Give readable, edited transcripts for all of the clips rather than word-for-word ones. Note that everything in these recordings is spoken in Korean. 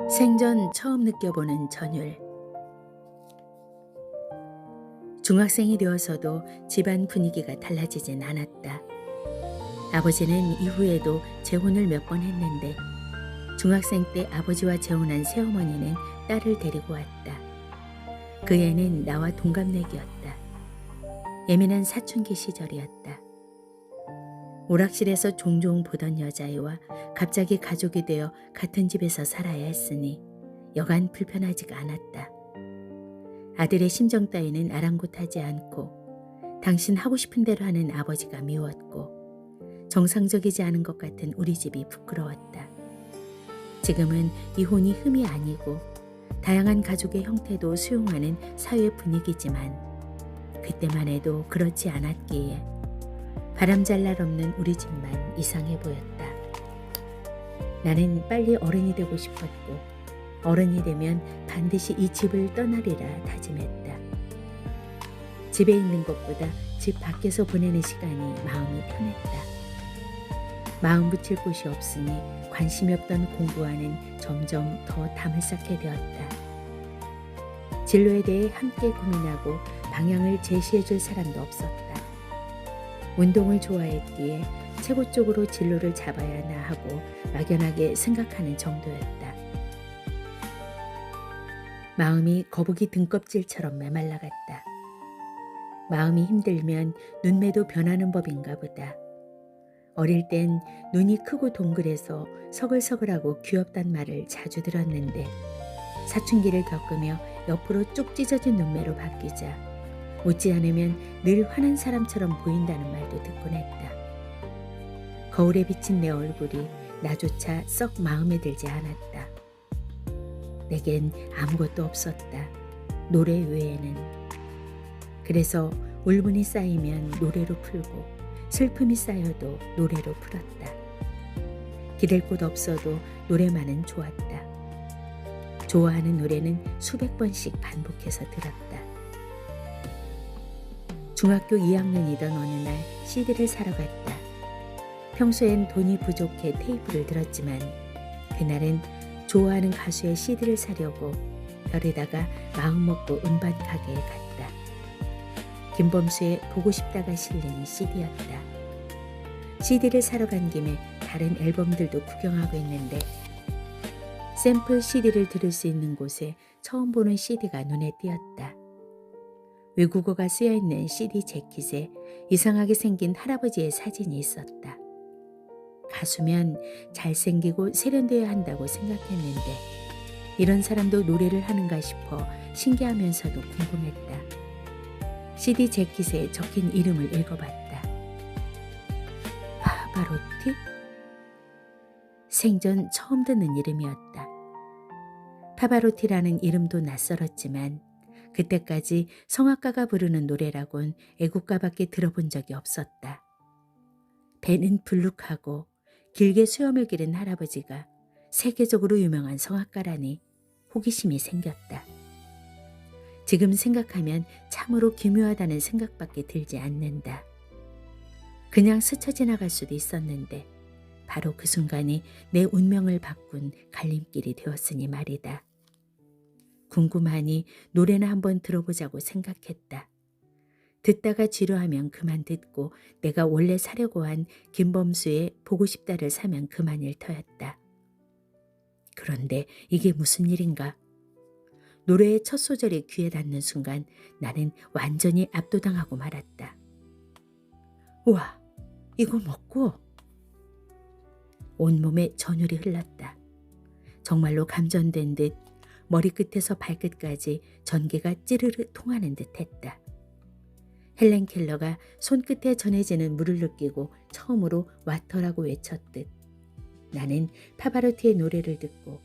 생전 처음 느껴보는 전율. 중학생이 되어서도 집안 분위기가 달라지진 않았다. 아버지는 이후에도 재혼을 몇 번 했는데 중학생 때 아버지와 재혼한 새어머니는 딸을 데리고 왔다. 그 애는 나와 동갑내기였다. 예민한 사춘기 시절이었다. 오락실에서 종종 보던 여자애와 갑자기 가족이 되어 같은 집에서 살아야 했으니 여간 불편하지가 않았다. 아들의 심정 따위는 아랑곳하지 않고 당신 하고 싶은 대로 하는 아버지가 미웠고 정상적이지 않은 것 같은 우리 집이 부끄러웠다. 지금은 이혼이 흠이 아니고 다양한 가족의 형태도 수용하는 사회 분위기지만 그때만 해도 그렇지 않았기에 바람잘 날 없는 우리 집만 이상해 보였다. 나는 빨리 어른이 되고 싶었고 어른이 되면 반드시 이 집을 떠나리라 다짐했다. 집에 있는 것보다 집 밖에서 보내는 시간이 마음이 편했다. 마음 붙일 곳이 없으니 관심이 없던 공부와는 점점 더 담을 쌓게 되었다. 진로에 대해 함께 고민하고 방향을 제시해줄 사람도 없었다. 운동을 좋아했기에 최고 쪽으로 진로를 잡아야 하나 하고 막연하게 생각하는 정도였다. 마음이 거북이 등껍질처럼 메말라갔다. 마음이 힘들면 눈매도 변하는 법인가 보다. 어릴 땐 눈이 크고 동그래서 서글서글하고 귀엽단 말을 자주 들었는데 사춘기를 겪으며 옆으로 쭉 찢어진 눈매로 바뀌자 웃지 않으면 늘 화난 사람처럼 보인다는 말도 듣곤 했다. 거울에 비친 내 얼굴이 나조차 썩 마음에 들지 않았다. 내겐 아무것도 없었다. 노래 외에는. 그래서 울분이 쌓이면 노래로 풀고 슬픔이 쌓여도 노래로 풀었다. 기댈 곳 없어도 노래만은 좋았다. 좋아하는 노래는 수백 번씩 반복해서 들었다. 중학교 2학년이던 어느 날 CD를 사러 갔다. 평소엔 돈이 부족해 테이프를 들었지만 그날은 좋아하는 가수의 CD를 사려고 별에다가 마음먹고 음반 가게에 갔다. 김범수의 보고 싶다가 실린 CD였다. CD를 사러 간 김에 다른 앨범들도 구경하고 있는데 샘플 CD를 들을 수 있는 곳에 처음 보는 CD가 눈에 띄었다. 외국어가 쓰여있는 CD 재킷에 이상하게 생긴 할아버지의 사진이 있었다. 가수면 잘생기고 세련되어야 한다고 생각했는데 이런 사람도 노래를 하는가 싶어 신기하면서도 궁금했다. CD 재킷에 적힌 이름을 읽어봤다. 파바로티? 생전 처음 듣는 이름이었다. 파바로티라는 이름도 낯설었지만 그때까지 성악가가 부르는 노래라곤 애국가밖에 들어본 적이 없었다. 배는 불룩하고 길게 수염을 기른 할아버지가 세계적으로 유명한 성악가라니 호기심이 생겼다. 지금 생각하면 참으로 기묘하다는 생각밖에 들지 않는다. 그냥 스쳐 지나갈 수도 있었는데 바로 그 순간이 내 운명을 바꾼 갈림길이 되었으니 말이다. 궁금하니 노래나 한번 들어보자고 생각했다. 듣다가 지루하면 그만 듣고 내가 원래 사려고 한 김범수의 보고 싶다를 사면 그만일 터였다. 그런데 이게 무슨 일인가? 노래의 첫 소절이 귀에 닿는 순간 나는 완전히 압도당하고 말았다. 우와, 이거 먹고? 온몸에 전율이 흘렀다. 정말로 감전된 듯 머리끝에서 발끝까지 전기가 찌르르 통하는 듯했다. 헬렌 켈러가 손끝에 전해지는 물을 느끼고 처음으로 와터라고 외쳤듯 나는 파바로티의 노래를 듣고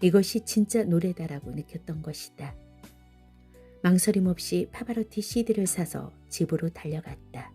이것이 진짜 노래다라고 느꼈던 것이다. 망설임 없이 파바로티 CD를 사서 집으로 달려갔다.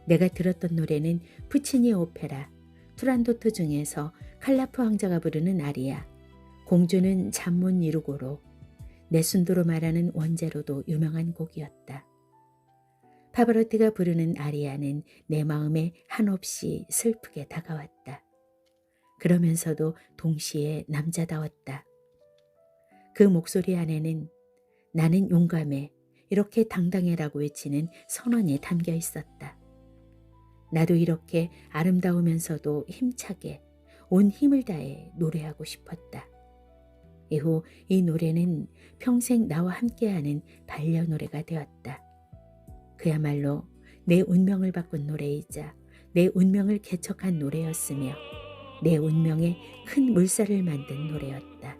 내가 들었던 노래는 푸치니의 오페라 투란도트 중에서 칼라프 왕자가 부르는 아리아, 공주는 잠 못 이루고로 네순도로 말하는 원제로도 유명한 곡이었다. 파바로티가 부르는 아리아는 내 마음에 한없이 슬프게 다가왔다. 그러면서도 동시에 남자다웠다. 그 목소리 안에는 나는 용감해, 이렇게 당당해라고 외치는 선언이 담겨 있었다. 나도 이렇게 아름다우면서도 힘차게 온 힘을 다해 노래하고 싶었다. 이후 이 노래는 평생 나와 함께하는 반려노래가 되었다. 그야말로 내 운명을 바꾼 노래이자 내 운명을 개척한 노래였으며 내 운명에 큰 물살을 만든 노래였다.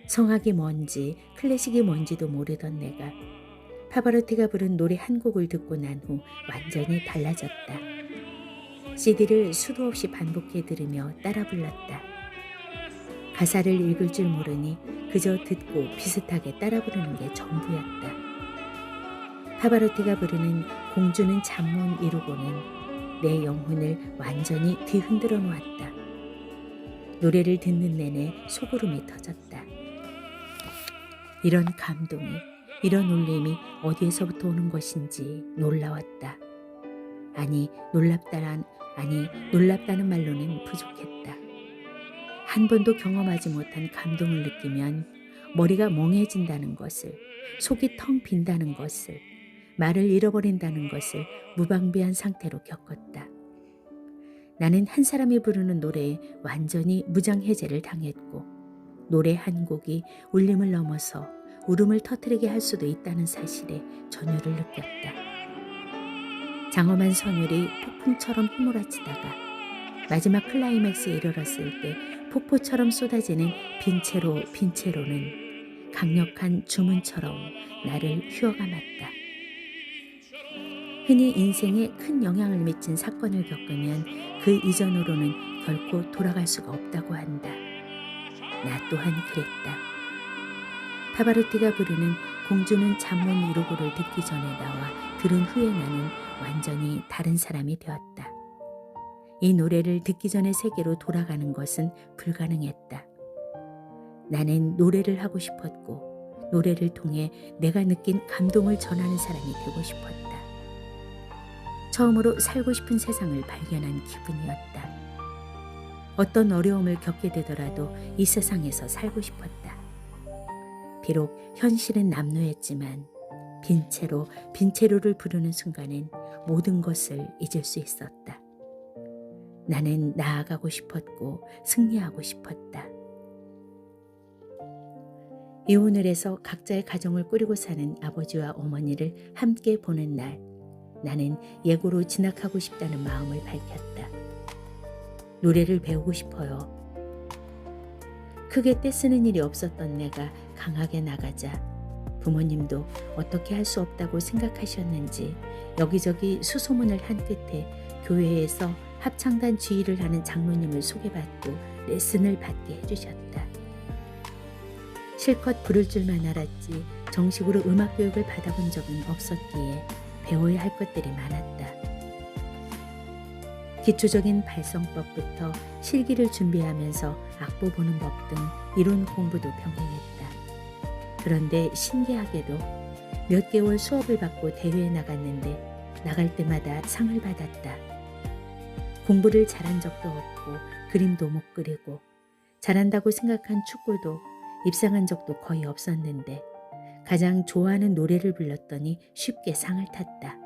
성악이 뭔지 클래식이 뭔지도 모르던 내가 파바로티가 부른 노래 한 곡을 듣고 난 후 완전히 달라졌다. CD를 수도 없이 반복해 들으며 따라 불렀다. 가사를 읽을 줄 모르니 그저 듣고 비슷하게 따라 부르는 게 전부였다. 파바로티가 부르는 공주는 잠못 이루고는 내 영혼을 완전히 뒤흔들어 놓았다. 노래를 듣는 내내 소구름이 터졌다. 이런 감동이, 이런 울림이 어디에서부터 오는 것인지 놀라웠다. 놀랍다는 말로는 부족했다. 한 번도 경험하지 못한 감동을 느끼면 머리가 멍해진다는 것을, 속이 텅 빈다는 것을, 말을 잃어버린다는 것을 무방비한 상태로 겪었다. 나는 한 사람이 부르는 노래에 완전히 무장해제를 당했고 노래 한 곡이 울림을 넘어서 울음을 터뜨리게 할 수도 있다는 사실에 전율을 느꼈다. 장엄한 선율이 폭풍처럼 휘몰아치다가 마지막 클라이맥스에 이르렀을 때 폭포처럼 쏟아지는 빈체로는 강력한 주문처럼 나를 휘어감았다. 흔히 인생에 큰 영향을 미친 사건을 겪으면 그 이전으로는 결코 돌아갈 수가 없다고 한다. 나 또한 그랬다. 파바로티가 부르는 공주는 잠 못 이루고를 듣기 전에 나와 들은 후에 나는 완전히 다른 사람이 되었다. 이 노래를 듣기 전의 세계로 돌아가는 것은 불가능했다. 나는 노래를 하고 싶었고 노래를 통해 내가 느낀 감동을 전하는 사람이 되고 싶었다. 처음으로 살고 싶은 세상을 발견한 기분이었다. 어떤 어려움을 겪게 되더라도 이 세상에서 살고 싶었다. 비록 현실은 남루했지만 빈체로를 부르는 순간엔 모든 것을 잊을 수 있었다. 나는 나아가고 싶었고 승리하고 싶었다. 이혼을 해서 각자의 가정을 꾸리고 사는 아버지와 어머니를 함께 보는 날, 나는 예고로 진학하고 싶다는 마음을 밝혔다. 노래를 배우고 싶어요. 크게 떼쓰는 일이 없었던 내가 강하게 나가자 부모님도 어떻게 할 수 없다고 생각하셨는지 여기저기 수소문을 한 끝에 교회에서 합창단 지휘를 하는 장로님을 소개받고 레슨을 받게 해주셨다. 실컷 부를 줄만 알았지 정식으로 음악 교육을 받아본 적은 없었기에 배워야 할 것들이 많았다. 기초적인 발성법부터 실기를 준비하면서 악보 보는 법 등 이론 공부도 병행했다. 그런데 신기하게도 몇 개월 수업을 받고 대회에 나갔는데 나갈 때마다 상을 받았다. 공부를 잘한 적도 없고 그림도 못 그리고 잘한다고 생각한 축구도 입상한 적도 거의 없었는데 가장 좋아하는 노래를 불렀더니 쉽게 상을 탔다.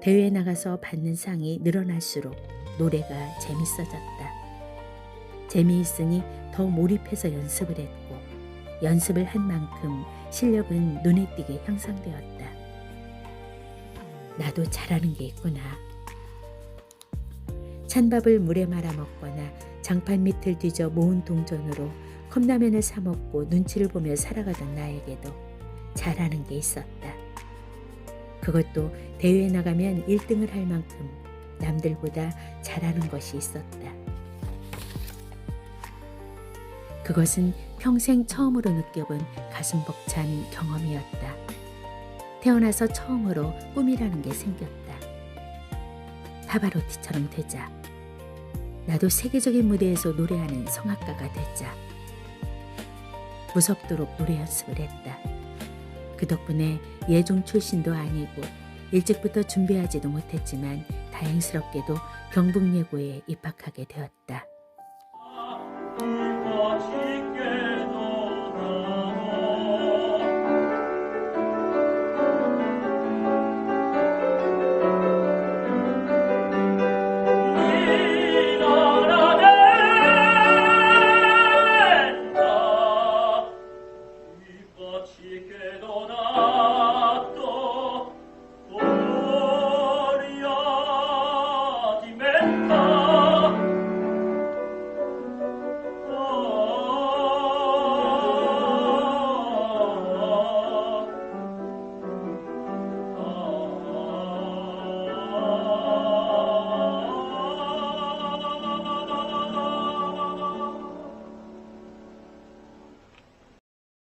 대회에 나가서 받는 상이 늘어날수록 노래가 재밌어졌다. 재미있으니 더 몰입해서 연습을 했고 연습을 한 만큼 실력은 눈에 띄게 향상되었다. 나도 잘하는 게 있구나. 찬밥을 물에 말아 먹거나 장판 밑을 뒤져 모은 동전으로 컵라면을 사 먹고 눈치를 보며 살아가던 나에게도 잘하는 게 있었다. 그것도 대회에 나가면 1등을 할 만큼 남들보다 잘하는 것이 있었다. 그것은 평생 처음으로 느껴본 가슴 벅찬 경험이었다. 태어나서 처음으로 꿈이라는 게 생겼다. 파바로티처럼 되자. 나도 세계적인 무대에서 노래하는 성악가가 되자. 무섭도록 노래 연습을 했다. 그 덕분에 예종 출신도 아니고 일찍부터 준비하지도 못했지만 다행스럽게도 경북예고에 입학하게 되었다. 울고 짖게